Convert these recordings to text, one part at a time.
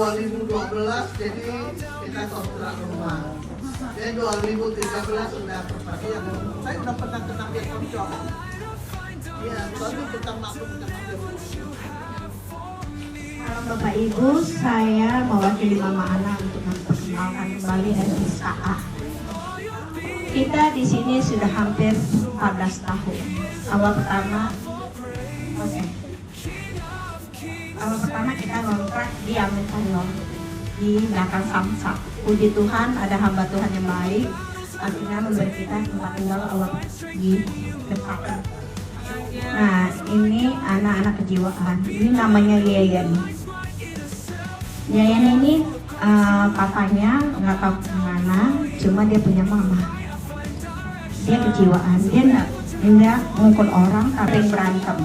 2012 jadi kita kontrak rumah. Jadi 2013 sudah perpadian. Saya udah pernah kena dia koncok. Iya, soalnya kita mampu kita mampu. Bapak Ibu, saya mewakili Mama Ana untuk memperkenalkan kembali SISAA. Kita di sini sudah hampir 14 tahun. Awal pertama kita ngontrak di Amin Tanjung di belakang Samsak. Puji Tuhan ada hamba Tuhan yang baik, akhirnya memberi kita tempat tinggal awal di depan. Nah, ini anak-anak kejiwaan. Ini namanya Yayan. Yayan ini papanya nggak tahu kemana, cuma dia punya mama. Dia kejiwaan, dia nggak ngukul orang, tapi berantem.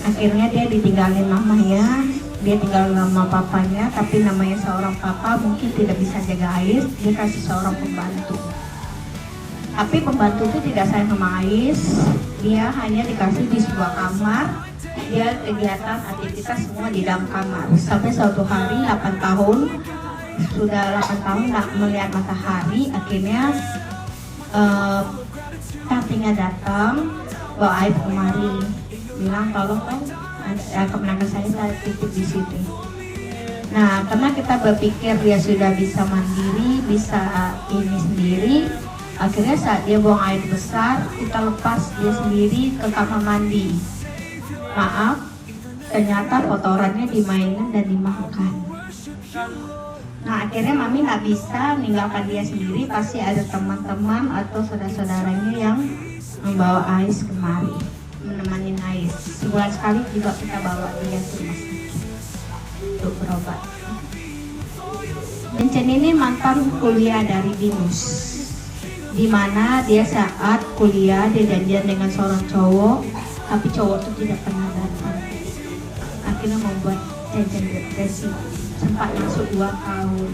Akhirnya dia ditinggalin mamanya, dia tinggal sama papanya, tapi namanya seorang papa mungkin tidak bisa jaga Ais, dia kasih seorang pembantu. Tapi pembantu itu tidak sayang sama Ais, dia hanya dikasih di sebuah kamar, dia kegiatan aktivitas semua di dalam kamar. Sampai suatu hari 8 tahun, sudah 8 tahun nggak melihat matahari, akhirnya tantenya datang, bawa Ais kemari, bilang tolong dong, kemenangan saya titip di situ. Nah, karena kita berpikir dia sudah bisa mandiri, bisa ini sendiri, akhirnya saat dia buang air besar, kita lepas dia sendiri ke kamar mandi. Maaf, ternyata kotorannya dimainin dan dimakan. Nah, akhirnya Mami nggak bisa meninggalkan dia sendiri, pasti ada teman-teman atau saudara-saudaranya yang membawa Ais kemari, menemani Ais. Sebulan sekali juga kita bawa dia ke rumah sakit untuk berobat. Cencen ini mantan kuliah dari BINUS, di mana dia saat kuliah dia janjian dengan seorang cowok, tapi cowok itu tidak pernah datang. Akhirnya membuat Cencen depresi, sempat masuk 2 tahun.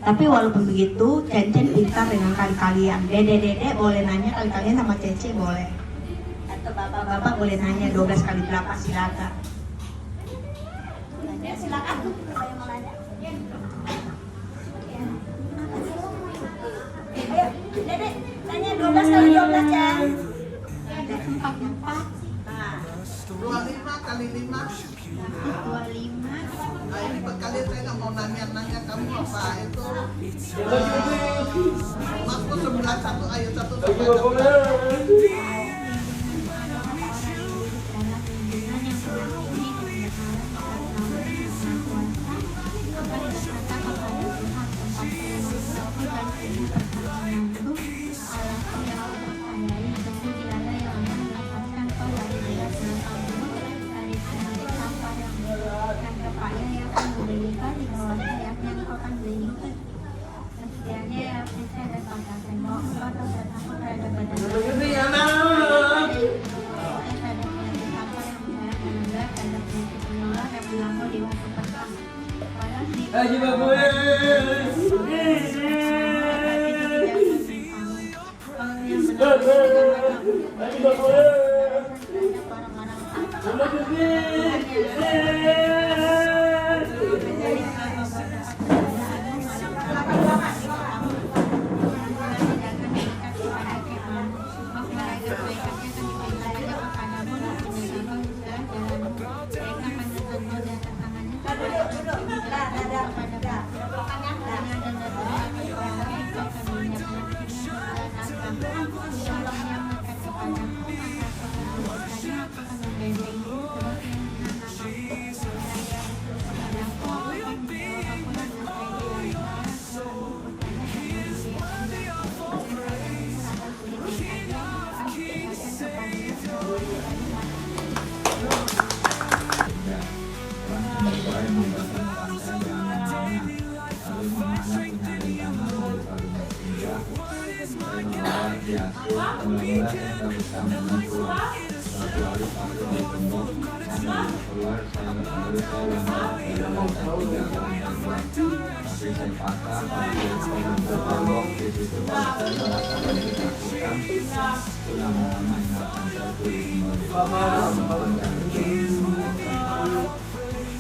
Tapi walaupun begitu, Cencen pintar dengan kali-kalian. Dede boleh nanya kali-kalian sama Cece boleh. Atau bapak-bapak boleh nanya 12 kali berapa, silakan. Ya, silakan. Saya mau nanya. Ayo, Dede, tanya 12 kali 12 ya. Ada 4. 25 kali 5. 25. Nah, ini berkali saya nggak mau nanya kamu apa itu. Markus 11:1 ayat 1 sampai 12.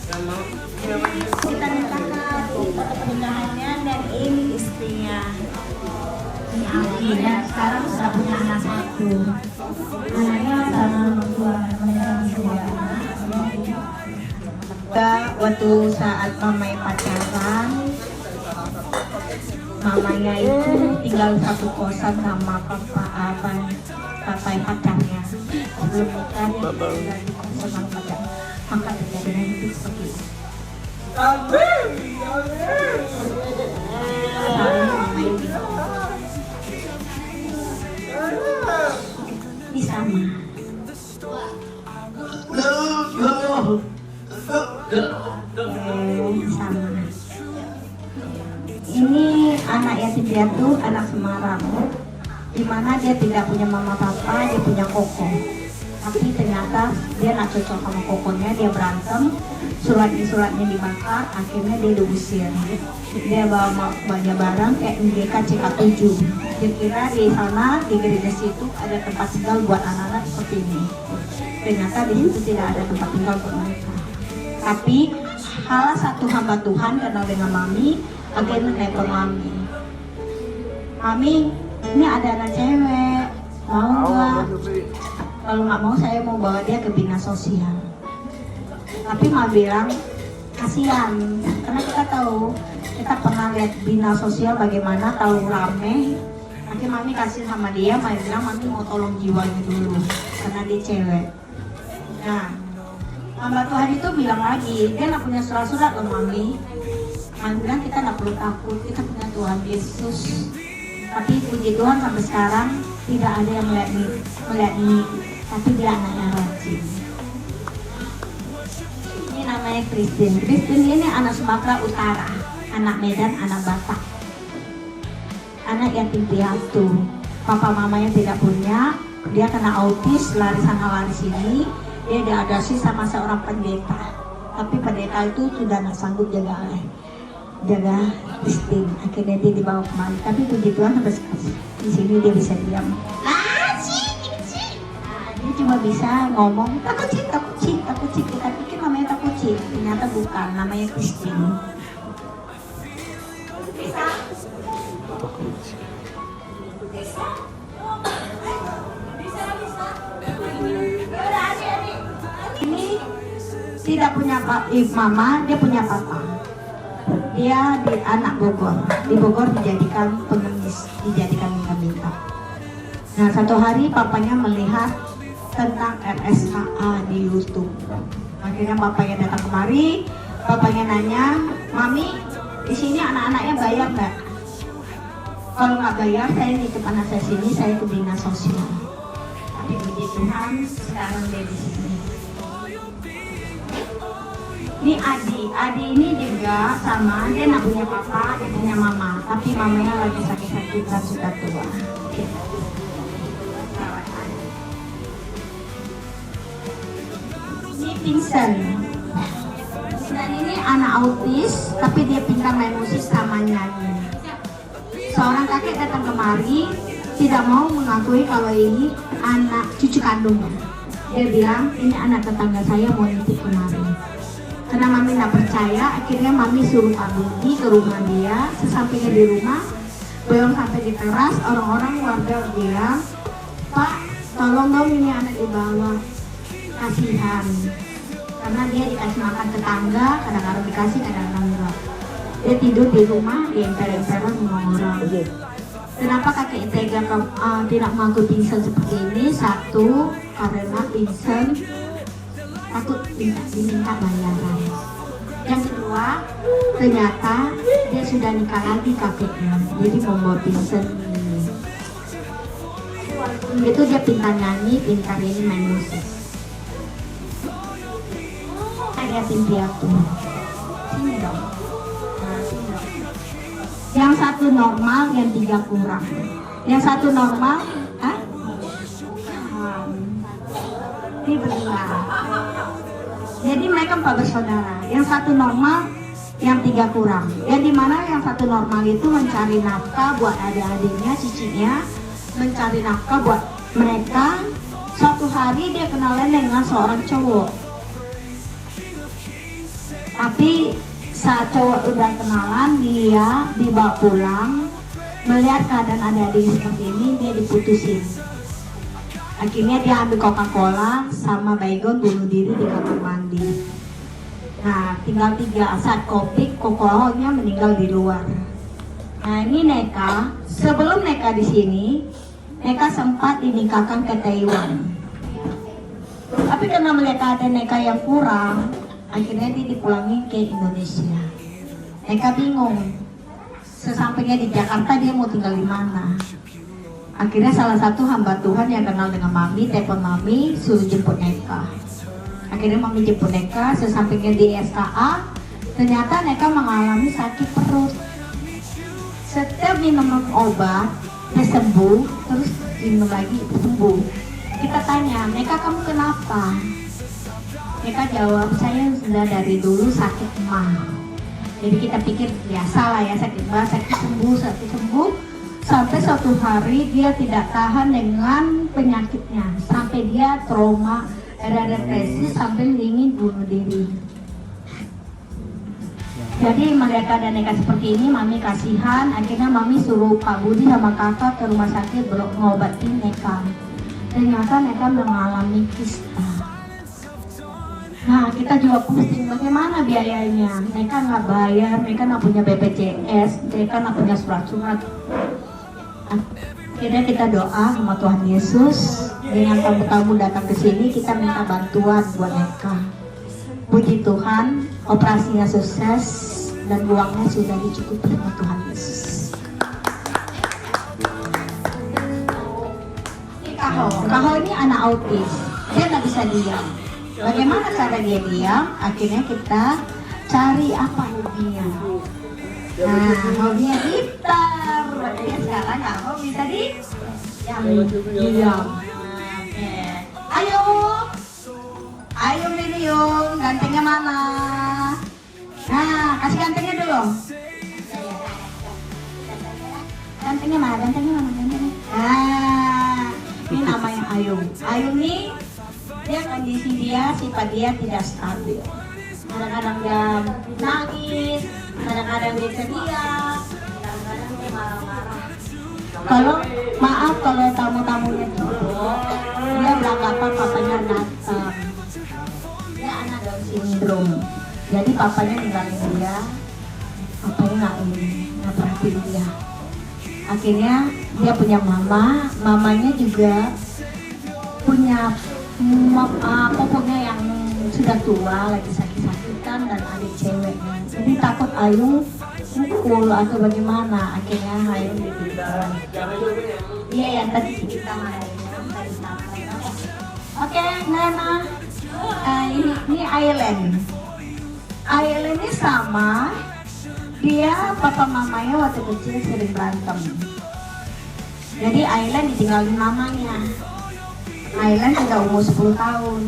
Sama Kita mintakan ini foto pernikahannya dan ini istrinya. Ini Abi dan sekarang sudah punya anak satu. Anaknya sama dua waktu saat mamanya pacaran, mamanya itu tinggal satu kosan sama papa pacarnya. Sebelum nikah dia tinggal di kosan sama pacar. Maka terjadinya itu seperti itu. Ini sama. Sama. Ini anak yatim piatu, anak Semarang. Di mana dia tidak punya mama papa, dia punya koko. Tapi ternyata dia nggak cocok sama kokonya, dia berantem, suratnya dibakar, akhirnya dia diusir. Dia bawa banyak barang kayak MGK CK7. Dia kira di sana di gereja situ ada tempat tinggal buat anak-anak seperti ini. Ternyata di situ tidak ada tempat tinggal buat mereka. Tapi salah satu hamba Tuhan kenal dengan Mami, akhirnya nelpon Mami. Mami, ini ada anak cewek, mau nggak? Kalau nggak mau saya mau bawa dia ke bina sosial. Tapi Mami bilang kasihan, karena kita tahu kita pernah lihat bina sosial bagaimana kalau rame. Akhirnya Mami kasih sama dia, Mami bilang Mami mau tolong jiwanya dulu karena dia cewek. Nah, hamba Tuhan itu bilang lagi, dia nggak punya surat-surat loh Mami. Mami bilang kita nggak perlu takut, kita punya Tuhan Yesus. Tapi puji Tuhan sampai sekarang tidak ada yang melihat ini, tapi dia anaknya rajin. Ini namanya Christine. Christine ini anak Sumatera Utara, anak Medan, anak Batak. Anak yatim piatu. Papa mamanya tidak punya, dia kena autis, lari sana lari sini. Dia diadopsi sama seorang pendeta. Tapi pendeta itu sudah nggak sanggup jaga Christine. Akhirnya dia dibawa kemari. Tapi puji Tuhan sampai sekarang di sini dia bisa diam. Dia cuma bisa ngomong takut cik. Kita pikir namanya takut cik, ternyata bukan, namanya Christine. Ini tidak punya mama, dia punya papa. Dia di anak Bogor. Di Bogor dijadikan pengemis, dijadikan minta-minta. Nah, satu hari papanya melihat tentang RSHA di YouTube. Akhirnya papanya datang kemari, papanya nanya, Mami, di sini anak-anaknya bayar nggak? Kalau nggak bayar, saya nitip anak saya sini, saya ke bina sosial. Tapi puji Tuhan, sekarang dia di sini. Ini Adi ini juga sama, dia nggak punya papa, dia punya mama, tapi mamanya lagi sakit-sakitan sudah tua. Ini Vincent ini anak autis, tapi dia pintar main musik sama nyanyi. Seorang kakek datang kemari, tidak mau mengakui kalau ini anak cucu kandungnya. Dia bilang, ini anak tetangga saya mau nitip kemari. Karena Mami nggak percaya, akhirnya Mami suruh Pak Budi ke rumah dia. Sesampainya di rumah, belum sampai di teras, orang-orang warga bilang, Pak, tolong dong ini anak dibawa, kasihan. Karena dia dikasih makan tetangga, kadang-kadang dikasih, kadang-kadang enggak. Dia tidur di rumah, di emper-emperan sama orang. Kenapa kakek tega tidak mengaku Vincent seperti ini? Satu, karena Vincent takut diminta bayaran. Yang kedua, ternyata dia sudah nikah lagi kakeknya, jadi membawa Vincent ini. Itu dia pintar nyanyi, pintar ini main musik. Ada yatim piatu. Sini dong. Yang satu normal, yang tiga kurang. Yang satu normal, ini berdua. Jadi mereka 4 bersaudara. Yang satu normal, yang tiga kurang. Yang dimana yang satu normal itu mencari nafkah buat adik-adiknya, cicinya, mencari nafkah buat mereka. Suatu hari dia kenalan dengan seorang cowok. Tapi Saat cowok udah kenalan, dia dibawa pulang, melihat keadaan adik-adik seperti ini, dia diputusin. Akhirnya dia ambil Coca-Cola sama baygon, bunuh diri di kamar mandi. Nah, tinggal 3 saat kopi, Coca-Colanya meninggal di luar. Nah, ini Neka. Sebelum Neka di sini, Neka sempat dinikahkan ke Taiwan. Tapi karena melihat ada Neka yang kurang, akhirnya dia dipulangin ke Indonesia. Neka bingung. Sesampainya di Jakarta dia mau tinggal di mana. Akhirnya salah satu hamba Tuhan yang kenal dengan Mami, telepon Mami, suruh jemput Neka. Akhirnya Mami jemput Neka, sesampainya di SKA, ternyata Neka mengalami sakit perut. Setiap minum obat, dia sembuh, terus minum lagi, sembuh. Kita tanya, Neka kamu kenapa? Neka jawab, saya sudah dari dulu sakit mah. Jadi kita pikir biasa lah ya, sakit mah, sakit sembuh. Sampai suatu hari dia tidak tahan dengan penyakitnya. Sampai dia trauma, ada depresi, sampai ingin bunuh diri. Jadi melihat keadaan Neka seperti ini, Mami kasihan. Akhirnya Mami suruh Pak Budi sama kakak ke rumah sakit ngobatin Neka. Ternyata Neka mengalami kista. Nah, kita juga pusing bagaimana biayanya. Neka nggak bayar, Neka nggak punya BPJS, Neka nggak punya surat-surat. Akhirnya kita doa sama Tuhan Yesus. Dengan tamu-tamu datang ke sini, kita minta bantuan buat Neka. Puji Tuhan, operasinya sukses dan uangnya sudah dicukupi sama Tuhan Yesus. Kaho ini anak autis, dia nggak bisa diam. Bagaimana cara dia diam? Akhirnya kita cari apa hobinya. Nah, hobinya gitar. Dia sekarang nggak hobi tadi yang diam. Oke. Ayo Minion, gantengnya mana? Nah, kasih gantengnya dulu. Gantengnya mana? Gantengnya. Nah, ini namanya Ayung. Ayung nih, dia kondisi dia, sifat dia tidak stabil. Kadang-kadang dia nangis, kadang-kadang dia teriak, kadang-kadang dia marah-marah. Kalau tamu-tamunya dulu, dia beranggapan papanya datang. Dia anak Down syndrome, jadi papanya ninggalin dia, papanya nggak perhatiin dia. Akhirnya dia punya mamanya juga punya pokoknya yang sudah tua, lagi sakit-sakitan dan adik ceweknya. Jadi takut Ayu mukul atau bagaimana, akhirnya Ayu ditinggal. Iya yang tadi kita main. Oke, Nana. Ini Island. Island ini sama. Dia papa mamanya waktu kecil sering berantem. Jadi Island ditinggalin mamanya. Island sudah umur 10 tahun.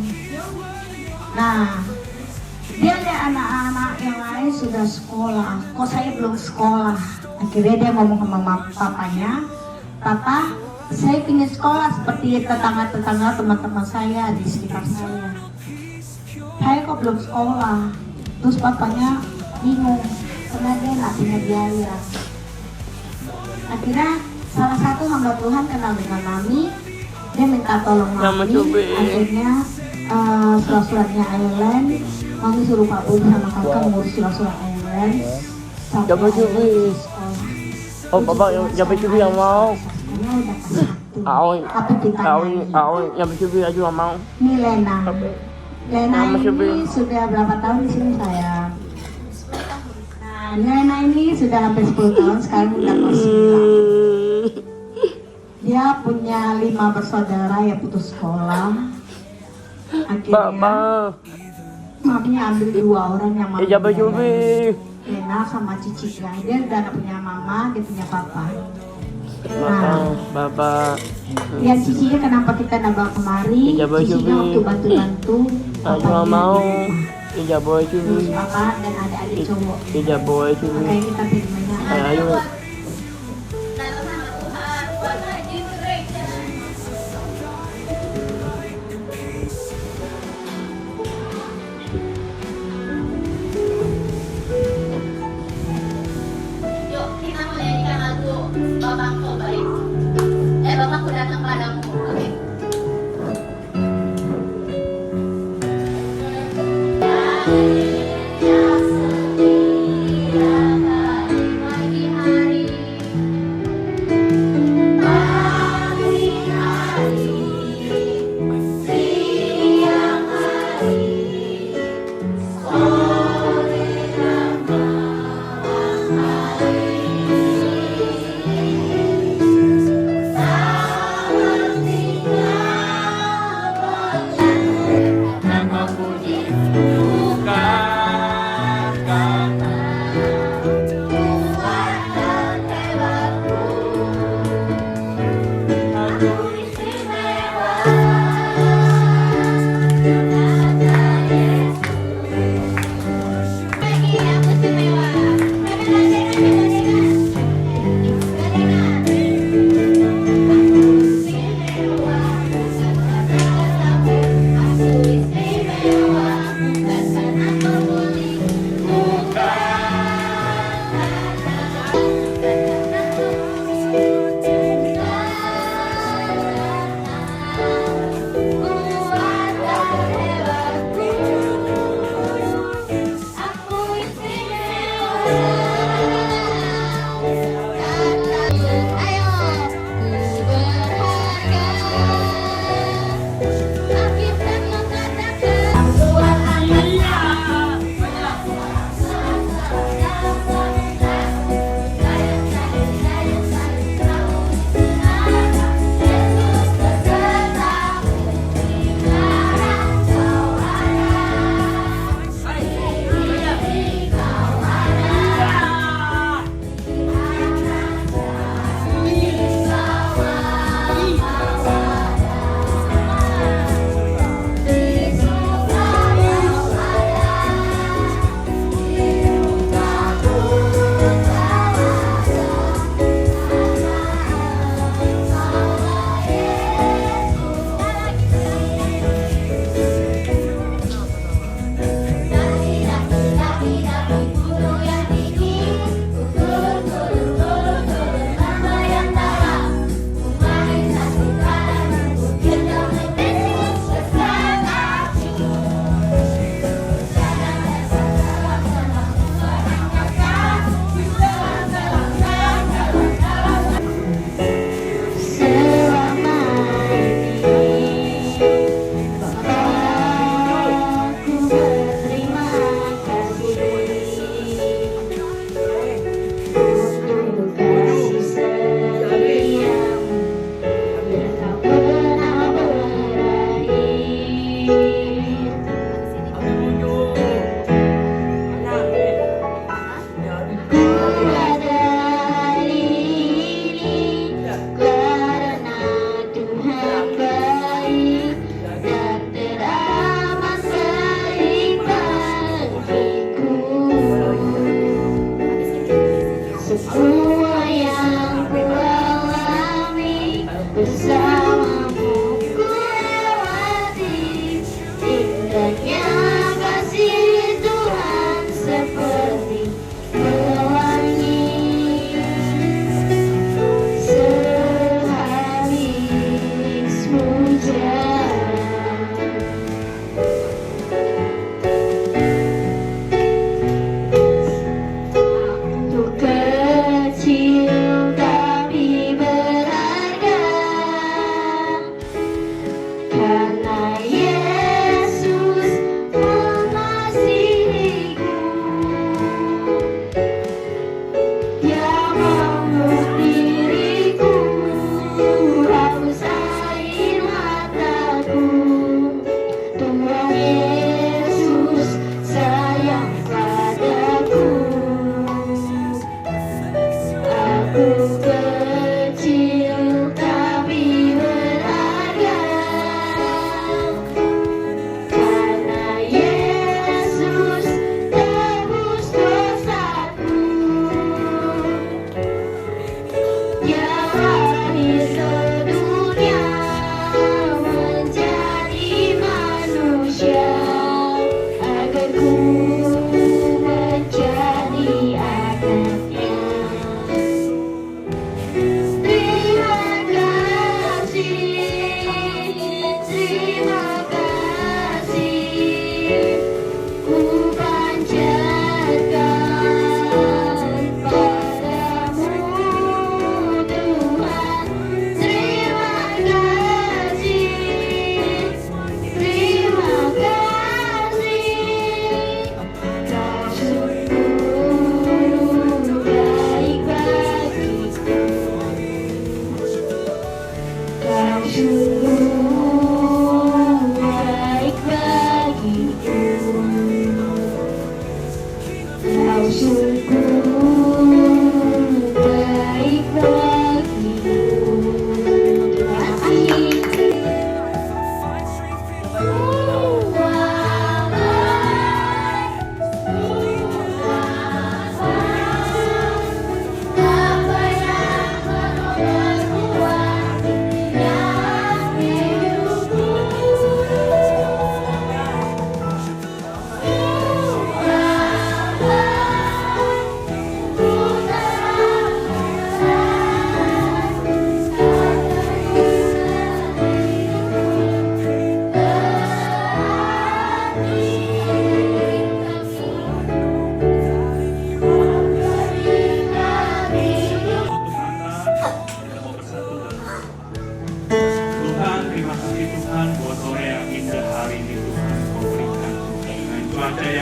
Nah, dia ada anak-anak yang lain sudah sekolah. Kok saya belum sekolah? Akhirnya dia ngomong sama papanya, Papa, saya ingin sekolah seperti tetangga-tetangga teman-teman saya di sekitar saya. Saya kok belum sekolah. Terus papanya bingung karena dia nggak punya biaya. Akhirnya salah satu hamba Tuhan kenal dengan Mami, dia minta tolong Mami. Akhirnya surat-suratnya Island, Mami suruh Pak Budi sama kakak ngurus surat-surat Island sampai sekolah. Oh, Bapak yang bercuti yang mau. Yang bercuti aja yang mau. Ini Lena. Lena ini sudah berapa tahun di sini sayang? Nah, Lena ini sudah hampir 10 tahun, sekarang udah kelas 9. Dia punya 5 bersaudara yang putus sekolah. Akhirnya maminya ambil 2 orang yang mami Lena sama Cici. Dia udah punya mama, dia punya papa. Nah, Bapak. Yang Cicinya kenapa kita nambah kemari? Cicinya waktu bantu-bantu. Ayo mau. Iya boy Terus cuy. papa dan adik-adik cowok. Iya boy cuy. Makanya kita filmnya. Ayo.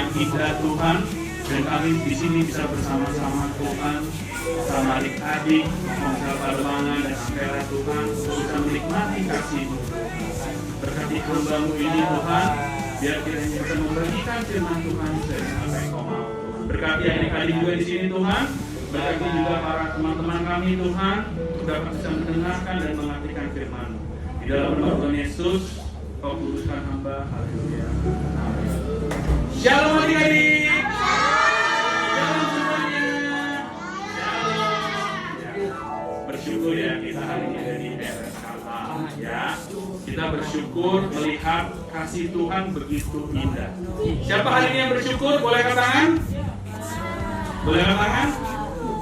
yang indah Tuhan, dan kami di sini bisa bersama-sama Tuhan, sama adik-adik, sama Parmangan dan Ampera Tuhan, untuk bisa menikmati kasih-Mu. Berkati hamba-Mu ini Tuhan, biar kiranya bisa membagikan firman Tuhan dari apa yang Kau mau. Berkati adik-adik juga di sini Tuhan, berkati juga para teman-teman kami Tuhan, untuk dapat bisa mendengarkan dan mengartikan firman-Mu. Di dalam nama Tuhan Yesus, Kau kuduskan hamba, haleluya. Amin. Shalom adik-adik. Shalom semuanya. Shalom. Ya. Bersyukur ya kita hari ini ada di RSKA ya. Kita bersyukur melihat kasih Tuhan begitu indah. Siapa hari ini yang bersyukur? Boleh angkat tangan? Boleh angkat tangan?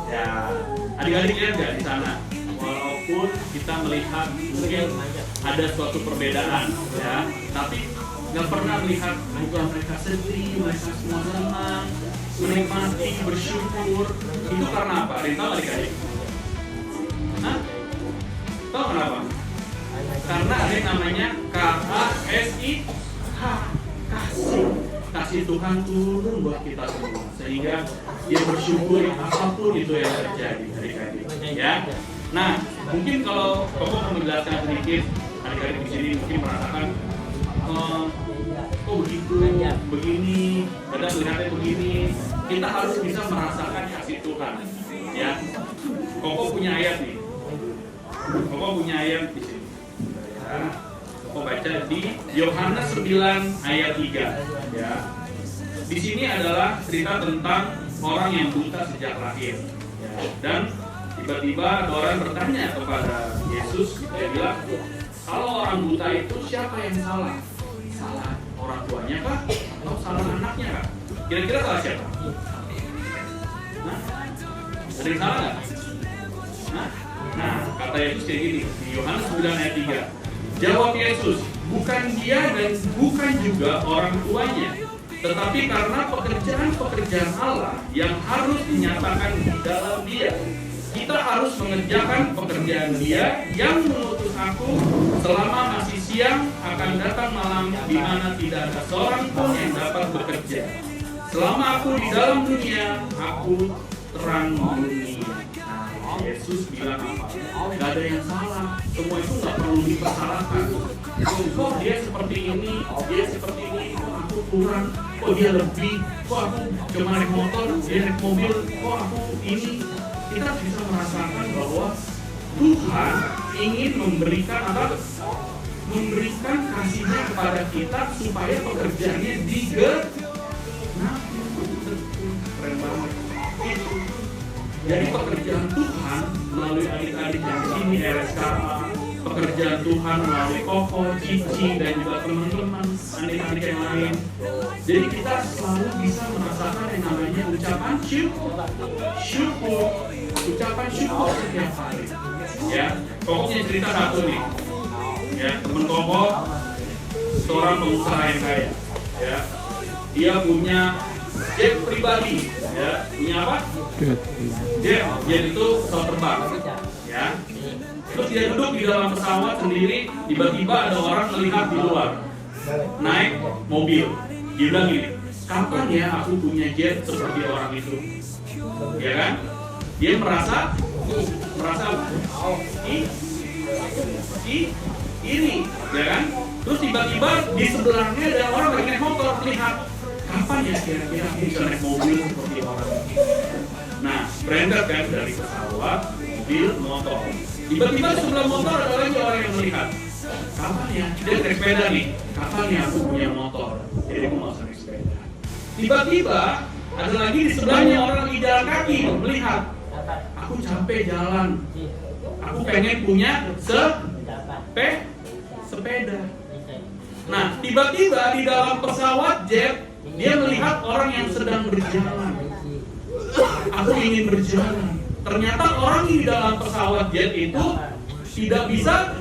Ya. Adik-adik lihat nggak di sana? Walaupun kita melihat mungkin ada suatu perbedaan ya, tapi nggak pernah melihat bukan mereka sedih, mereka semua senang, menikmati, bersyukur. Itu karena apa? Ada yang tahu adik-adik? Hah? Tahu kenapa? Karena ada yang namanya KASIH, kasih. Kasih Tuhan turun buat kita semua, sehingga dia bersyukur apapun itu yang terjadi adik-adik ya. Nah, mungkin kalau Koko mau menjelaskan sedikit, adik-adik di sini mungkin merasakan oh begitu, begini, kadang melihatnya begini. Kita harus bisa merasakan kasih Tuhan ya. Koko punya ayat nih. Koko punya ayat di sini ya. Koko baca di Yohanes 9 ayat 3 ya. Di sini adalah cerita tentang orang yang buta sejak lahir ya. Dan tiba-tiba ada orang bertanya kepada Yesus, dia bilang, kalau orang buta itu siapa yang salah? Salah orang tuanya kah? Atau salah anaknya kah? Kira-kira salah siapa? Nah, ada yang salah nggak? Nah, kata Yesus kayak gini, di Yohanes 9 ayat 3. Jawab Yesus, bukan dia dan bukan juga orang tuanya, tetapi karena pekerjaan-pekerjaan Allah yang harus dinyatakan di dalam dia. Kita harus mengerjakan pekerjaan Dia yang mengutus aku. Selama masih siang akan datang malam di mana tidak ada seorang pun yang dapat bekerja. Selama aku di dalam dunia, aku terang dunia. Nah, Yesus bilang apa? Gak ada yang salah. Semua itu gak perlu dipersalahkan. Kok dia seperti ini, dia seperti ini, kok aku kurang, kok dia lebih, kok aku cuma naik motor, dia naik mobil, kok aku ini. Kita bisa merasakan bahwa Tuhan ingin memberikan apa? Memberikan kasih-Nya kepada kita supaya pekerjaannya keren banget. Itu. Jadi pekerjaan Tuhan melalui adik-adik yang di sini RSKA, pekerjaan Tuhan melalui Koko, Cici dan juga teman-teman adik-adik yang lain. Jadi kita selalu bisa merasakan yang namanya ucapan syukur. Ucapan syukur setiap hari. Ya, pokoknya cerita satu nih. Ya, temen Koko seorang pengusaha yang kaya. Ya, dia punya jet pribadi. Ya, punya apa? Jet itu pesawat terbang. Ya. Terus dia duduk di dalam pesawat sendiri. Tiba-tiba ada orang melihat di luar naik mobil. Dia bilang gini, kapan ya aku punya jet seperti orang itu? Ya kan? Dia merasa ini, ya kan? Terus tiba-tiba di sebelahnya ada orang lagi naik motor, lihat kapan ya kira-kira aku bisa naik mobil seperti orang ini? Nah, berangkat kan dari pesawat, mobil, motor. Tiba-tiba di sebelah motor ada lagi orang yang melihat, kapan ya? Dia naik sepeda nih, kapan ya aku punya motor? Jadi aku mau naik sepeda. Tiba-tiba ada lagi di sebelahnya orang lagi jalan kaki melihat, aku capek jalan, aku pengen punya sepeda. Nah, tiba-tiba di dalam pesawat jet dia melihat orang yang sedang berjalan. Aku ingin berjalan. Ternyata orang di dalam pesawat jet itu tidak bisa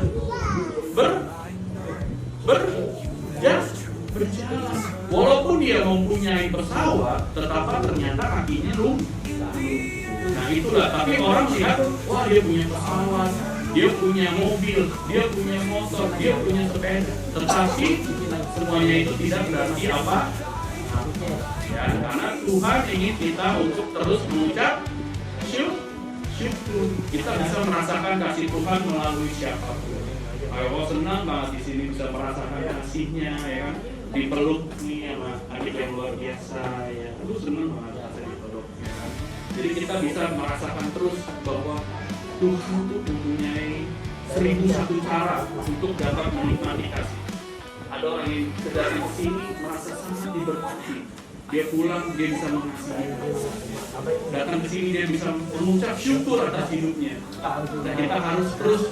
berjalan. Walaupun dia mempunyai pesawat, tetapi ternyata kakinya lumpuh. Nah itulah, tapi orang lihat, wah dia punya pesawat, dia punya mobil, dia punya motor, dia punya sepeda. Tetapi semuanya itu tidak berarti apa? Ya, karena Tuhan ingin kita untuk terus mengucap syukur. Kita bisa merasakan kasih Tuhan melalui siapapun. Aku senang banget di sini bisa merasakan kasihnya, ya kan? Dipeluk nih sama adik yang luar biasa, ya. Aku senang banget rasanya dipeluk, ya kan? Jadi kita bisa merasakan terus bahwa Tuhan itu mempunyai 1001 cara untuk dapat menikmati kasih. Ada orang yang sedang di sini merasa sangat diberkati. Dia pulang, dia bisa mengasihi. Datang ke sini dia bisa mengucap syukur atas hidupnya. Dan kita harus terus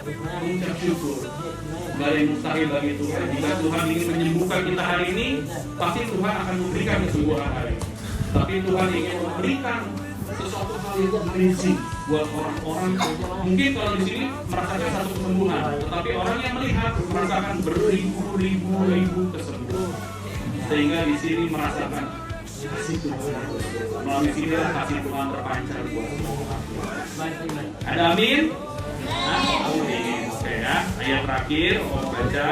mengucap syukur. Gak ada yang mustahil bagi Tuhan. Jika Tuhan ingin menyembuhkan kita hari ini, pasti Tuhan akan memberikan kesembuhan hari ini. Tapi Tuhan ingin memberikan sesuatu hal yang amazing buat orang-orang. Mungkin kalau di sini merasakan satu kesembuhan, tetapi orang yang melihat merasakan beribu-ribu kesembuhan. Sehingga di sini merasakan kasih Tuhan. Melalui sini kasih Tuhan terpancar buat semua. Ada amin? Amin. Oke ya, ayat terakhir mau baca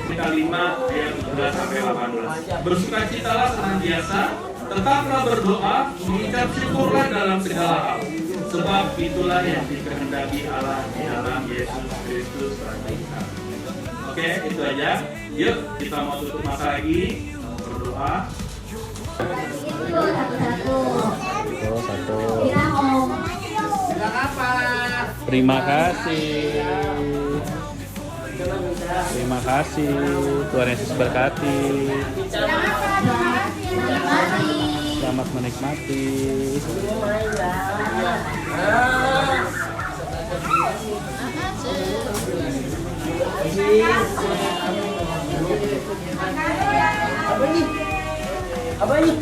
Lukas 5 ayat 17 sampai 18. Bersukacitalah senantiasa, tetaplah berdoa, mengucap syukurlah dalam segala hal. Sebab itulah yang dikehendaki Allah di dalam Yesus Kristus Tuhan kita. Oke, itu aja. Yuk, kita mau tutup mata lagi. Berdoa. Satu. Bilang apa? Terima kasih. Terima kasih. Tuhan Yesus berkati. Selamat menikmati. Apa ini?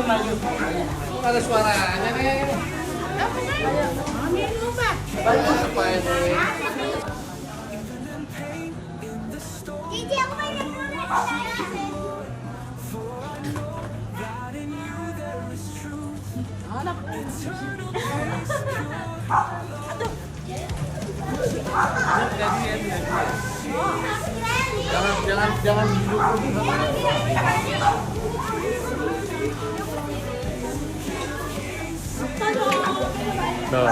Maju. Ada suaranya nih. Apa ini? Gigi, aku main dulu. Jangan Tuh.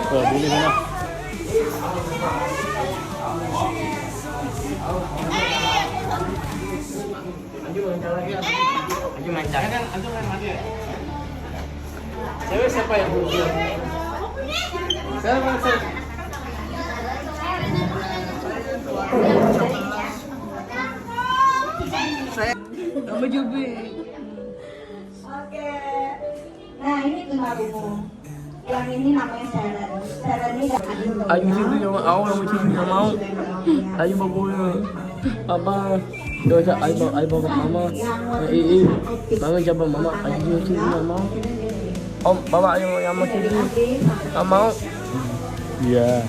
Tuh, bunyi mana? Anju main mati ya? Cewek siapa yang rugi? Saya. Kamu Jubi. Oke. Nah, ini tunarungu. Yang ini namanya Sharon. Sharon ini Ayo sini sama aku mau sini nggak mau. Ayo bawa apa? Dosa ayo bawa mama. Mama coba mama. Ayo sini nggak mau. Om, bawa ayo yang mau sini. Nggak mau. Iya.